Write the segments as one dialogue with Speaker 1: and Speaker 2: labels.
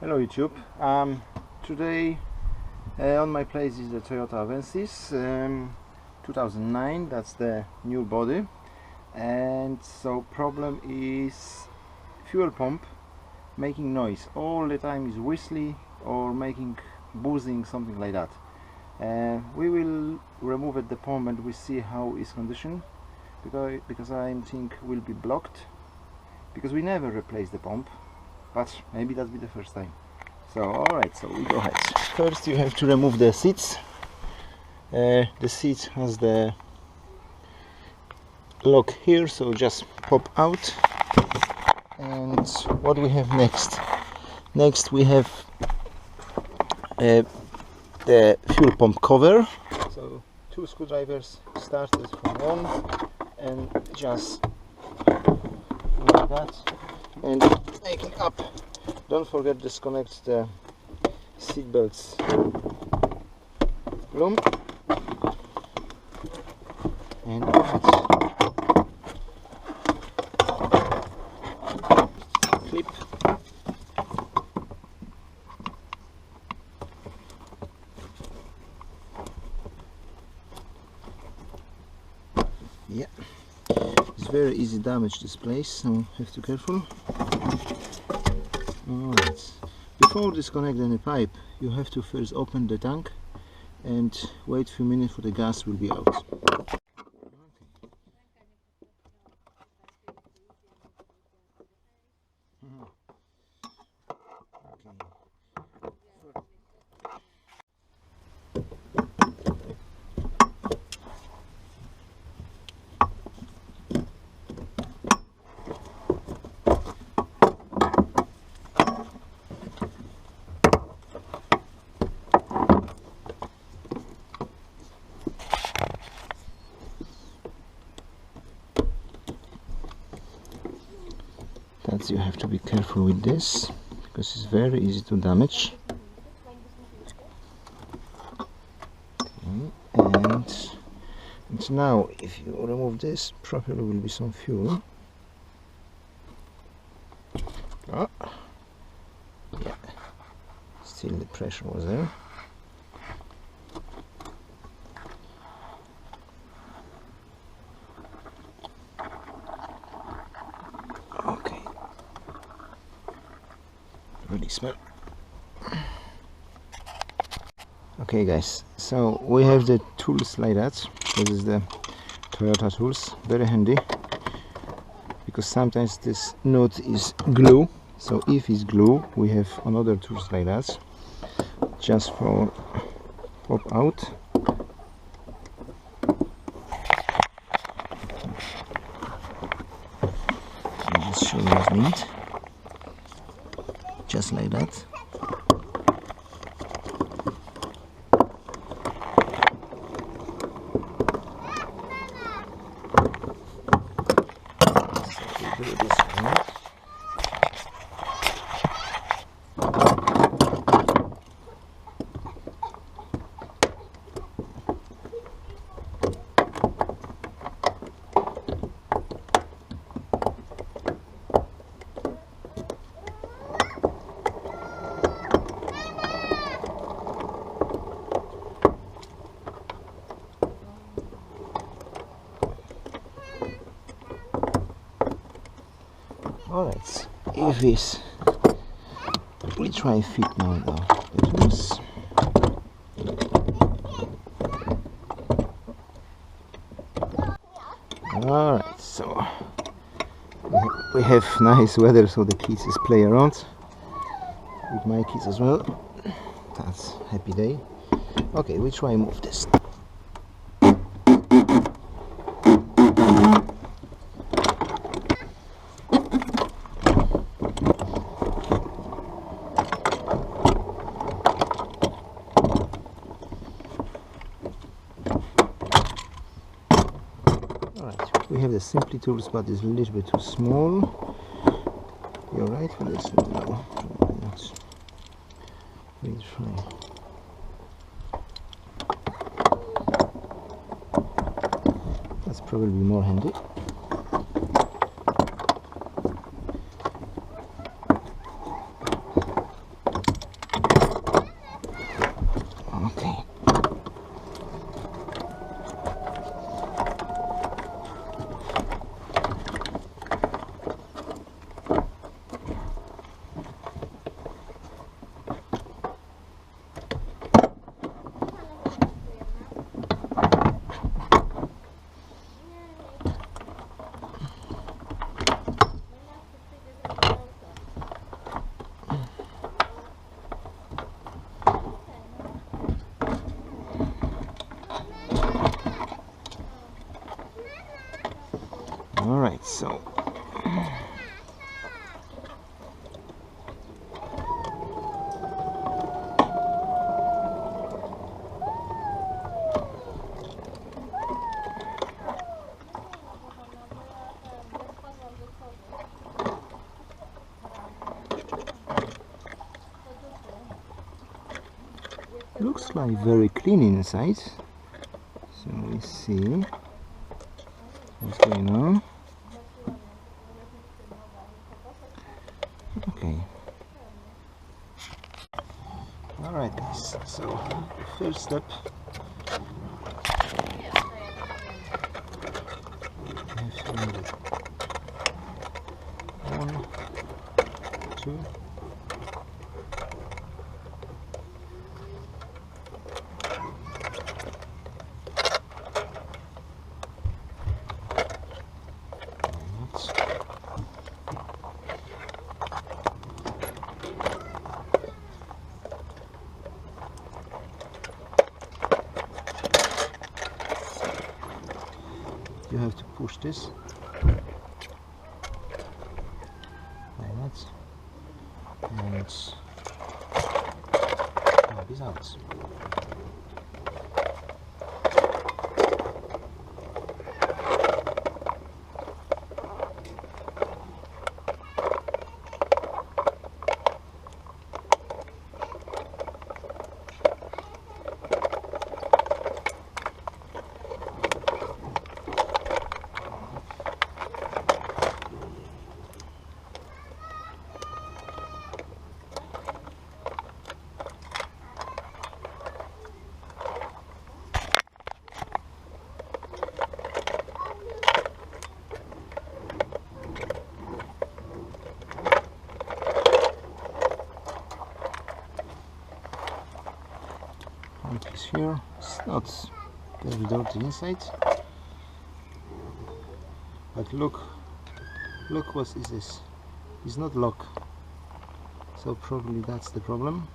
Speaker 1: Hello YouTube. Today on my place is the Toyota Avensis 2009. That's the new body, and so problem is fuel pump making noise all the time, is whistly or making buzzing, something like that. We will remove the pump and we see how is condition, because I think will be blocked, because we never replace the pump, but maybe that'll be the first time. So alright, so we go ahead. First you have to remove the seats. The seat has the lock here, so just pop out. And what we have next? Next we have the fuel pump cover. So 2 screwdrivers, started from one and just like that, and making up. Don't forget to disconnect the seat belts loom and clip. Yeah, it's very easy to damage this place, so have to be careful. Alright, before disconnect any pipe, you have to first open the tank and wait a few minutes for the gas will be out. That's, you have to be careful with this, because it's very easy to damage. Okay, and now if you remove this, probably will be some fuel. Oh, yeah, still the pressure was there. Okay, really smell. Okay guys, so we have the tools like that. This is the Toyota tools, very handy, because sometimes this nut is glue. So if it's glue, we have another tools like that, just for pop out. I'll just show you what I mean. Just like that. So we do this one. Alright, if this, we try fit now the tools. Alright, so we have nice weather, so the kids is play around with my kids as well. That's happy day. Okay, we try move this. Alright, we have the Simply tools, but it's a little bit too small. You're right for this? No, we try. That's probably more handy. Alright, so looks like very clean inside. So we see what's going on. Okay. Alright guys, so the first step, one, two, you have to push this like that and pump this out. Is here. It's not very dirty inside, but look what is this. It's not lock, so probably that's the problem.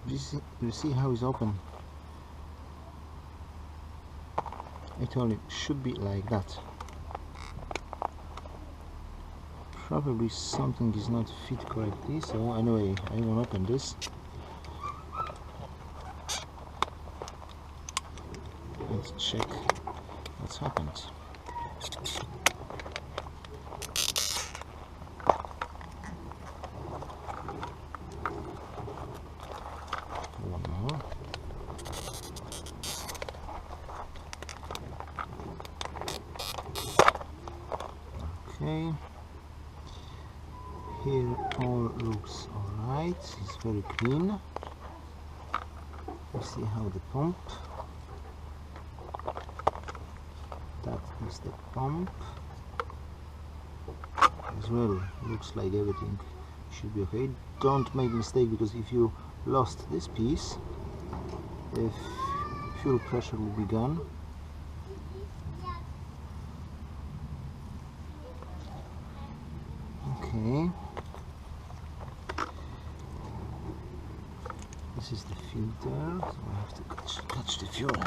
Speaker 1: You see how it's open. I told you, it should be like that. Probably something is not fit correctly, so anyway I will open this. Let's check what's happened. One more. Okay. Here all looks alright. It's very clean. You see how the pump. That is the pump as well. Looks like everything should be okay. Don't make mistake, because if you lost this piece, the fuel pressure will be gone. Okay, this is the filter, so I have to catch the fuel.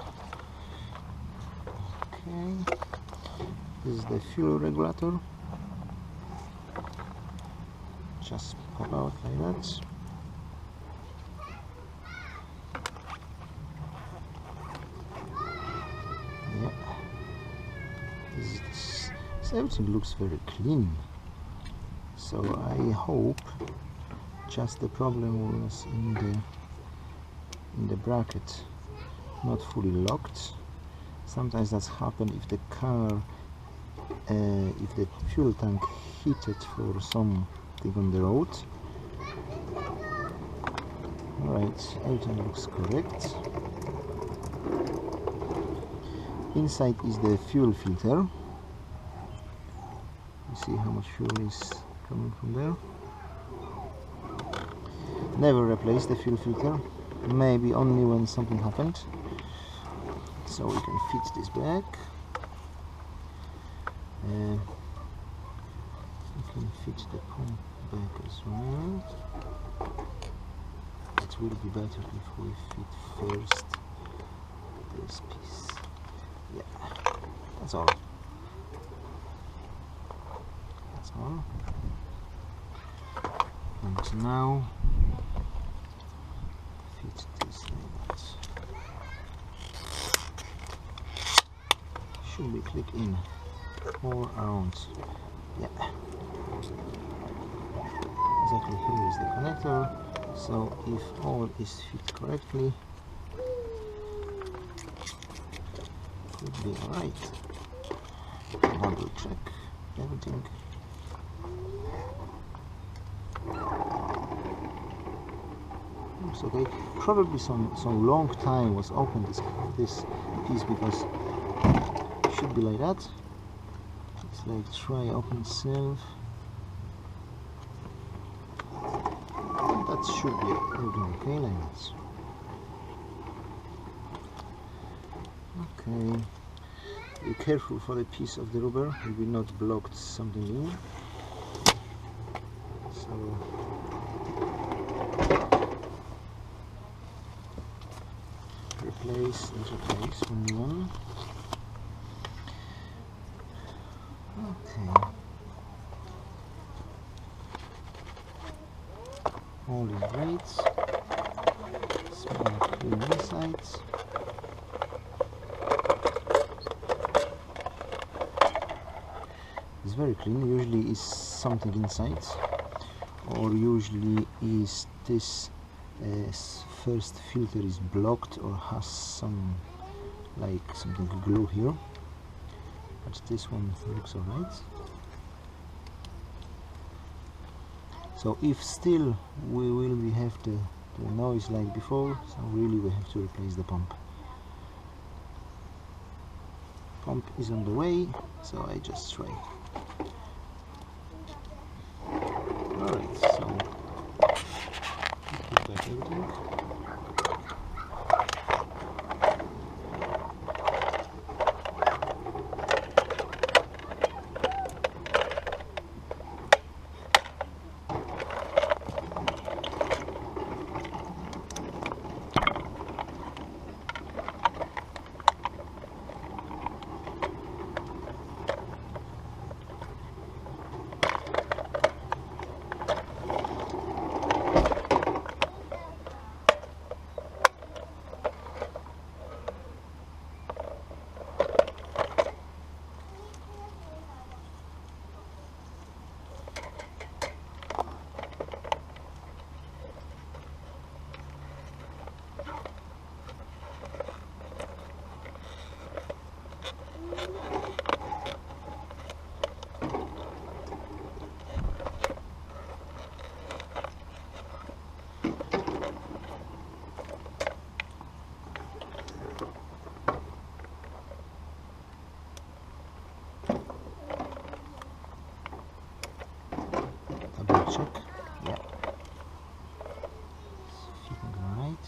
Speaker 1: Okay, this is the fuel regulator. Just pop out like that. Yeah, so everything looks very clean. So I hope just the problem was in the bracket, not fully locked. Sometimes that's happened if the car, if the fuel tank heated for something on the road. Alright, everything looks correct. Inside is the fuel filter. You see how much fuel is coming from there. Never replace the fuel filter, maybe only when something happened. So we can fit this back. We can fit the pump back as well. It will be better if we fit first this piece. Yeah, that's all. on. And now fit this like that. Should we click in all around? Yeah. Exactly here is the connector. So if all is fit correctly, could be alright. Double check everything. It's okay. Probably some long time was open this piece, because it should be like that. It's like try open itself. That should be everything okay like that. Okay. Be careful for the piece of the rubber, it will not block something in. So replace and replace only one. Okay. All is great. Small clean inside. It's very clean. Usually is something inside, or usually is this first filter is blocked or has some like something glue here, but this one looks alright. So if still we have the noise like before, so really we have to replace the pump. Pump is on the way, so I just try. Alright, so put back everything. Check, yeah, fitting right.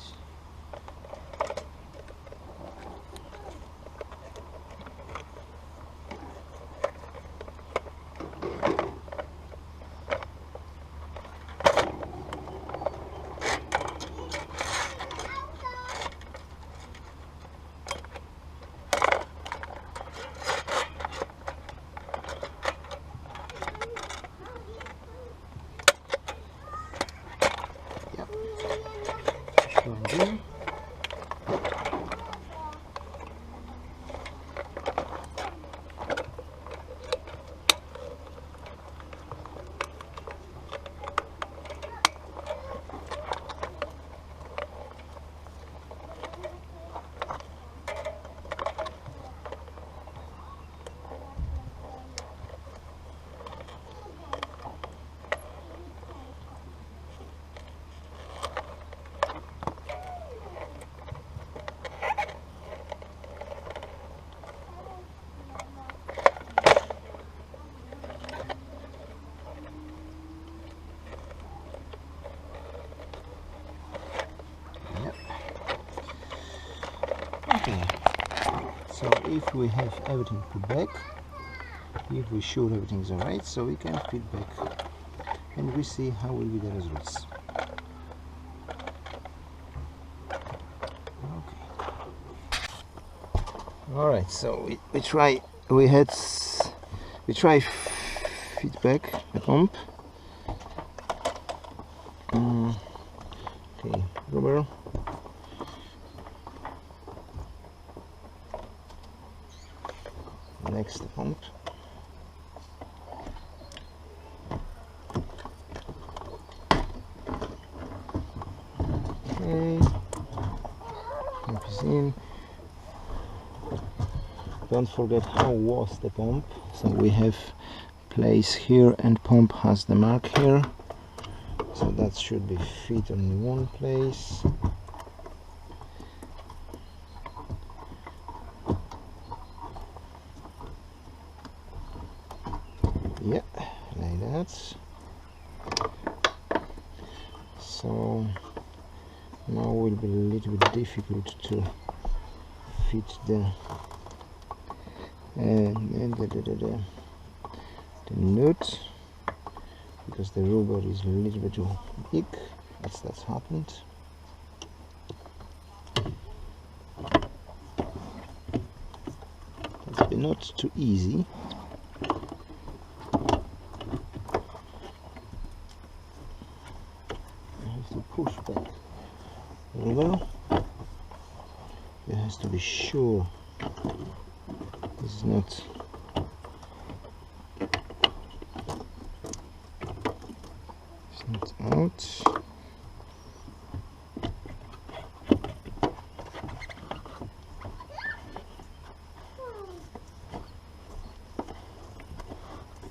Speaker 1: In. Okay, so if we have everything put back, if we're sure everything is alright, so we can fit back and we see how will be the results. Okay. Alright, so we try fit back the pump. Okay, rubber. Next the pump. Okay, pump is in. Don't forget how was the pump. So we have place here and pump has the mark here. So that should be fit on one place. Yeah, like that. So now will be a little bit difficult to fit the nut, because the rubber is a little bit too big. That's happened. It's not too easy. I have to push back the rubber. It has to be sure this is not out.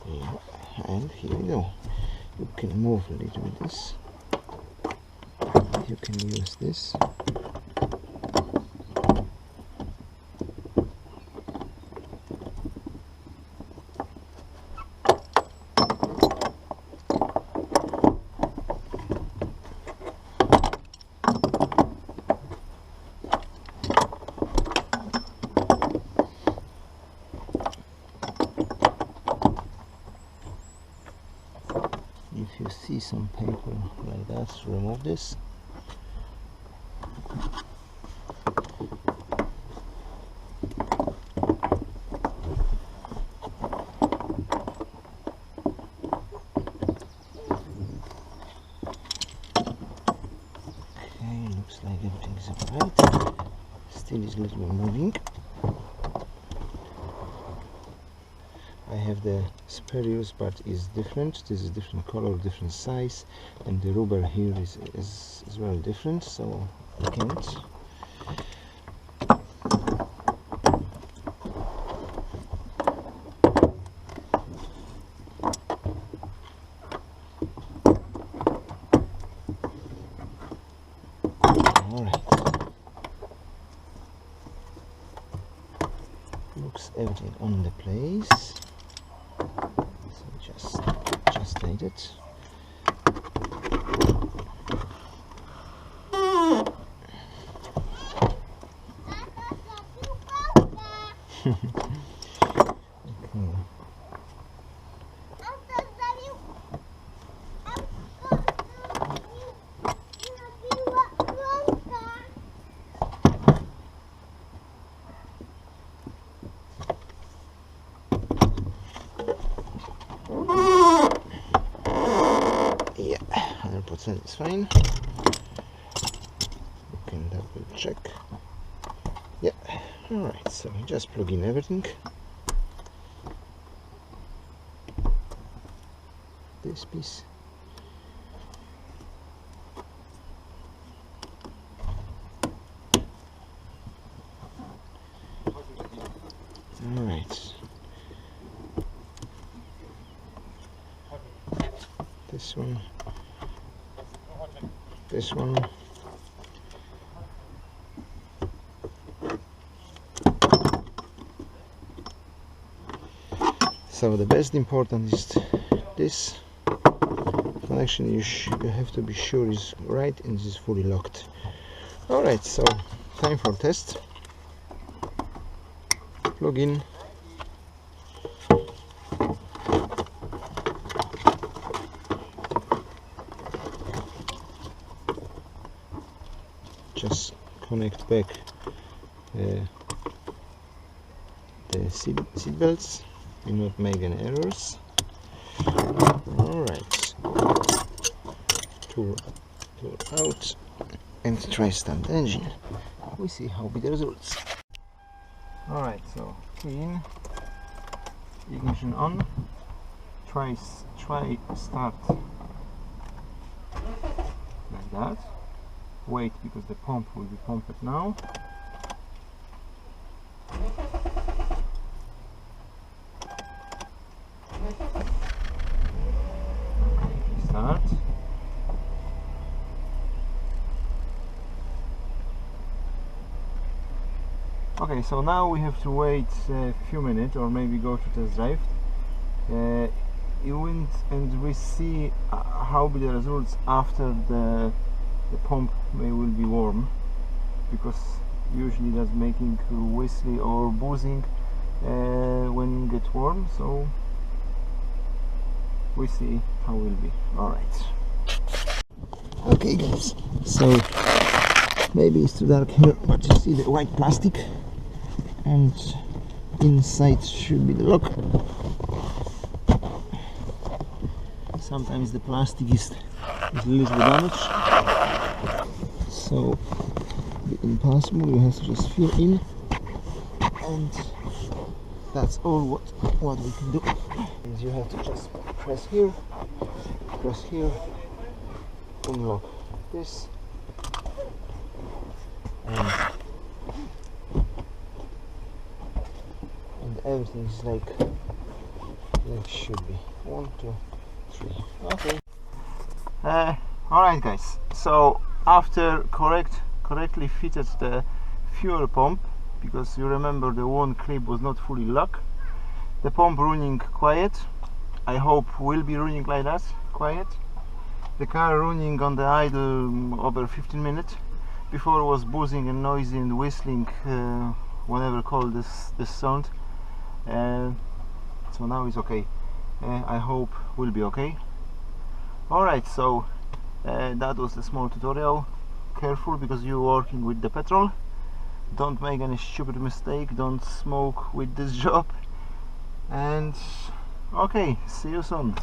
Speaker 1: Yeah, and here we go. You can move a little bit this. You can use this. If you see some paper like that, remove this. Okay, looks like everything is alright. Still is a little bit moving. I have the spurious part is different. This is different color, different size, and the rubber here is as well different, so I can't. Alright. Looks everything on the place. So just like it. Yeah, 100% is fine. You can double check. Yeah, alright, so just plug in everything. This piece. Alright. This one. This one. So the best important is this connection. You have to be sure is right and is fully locked. Alright, so time for test. Plug in. Just connect back the seat belts. Do not make any errors. Alright, tool out and try start the engine. We see how be the results. Alright, so key in, ignition on, try start like that. Wait, because the pump will be pumped now. Start. Okay, so now we have to wait a few minutes or maybe go to test drive. And we see how be the results after the pump will be warm, because usually that's making whistly or buzzing when it gets warm. So we see how it will be. Alright. Okay guys, so maybe it's too dark here, but you see the white plastic and inside should be the lock. Sometimes the plastic is a little bit damaged, so it's impossible. You have to just fill in, and that's all what we can do. Is you have to just press here, unlock this, and everything is like should be. 1, 2, 3. Okay. Alright guys, so after correctly fitted the fuel pump, because you remember the one clip was not fully locked, the pump running quiet. I hope will be running like that, quiet. The car running on the idle over 15 minutes. Before it was buzzing and noisy and whistling, whatever called this sound. So now it's okay. I hope will be okay. Alright, so that was the small tutorial. Careful, because you're working with the petrol. Don't make any stupid mistake, don't smoke with this job. And okay, see you soon.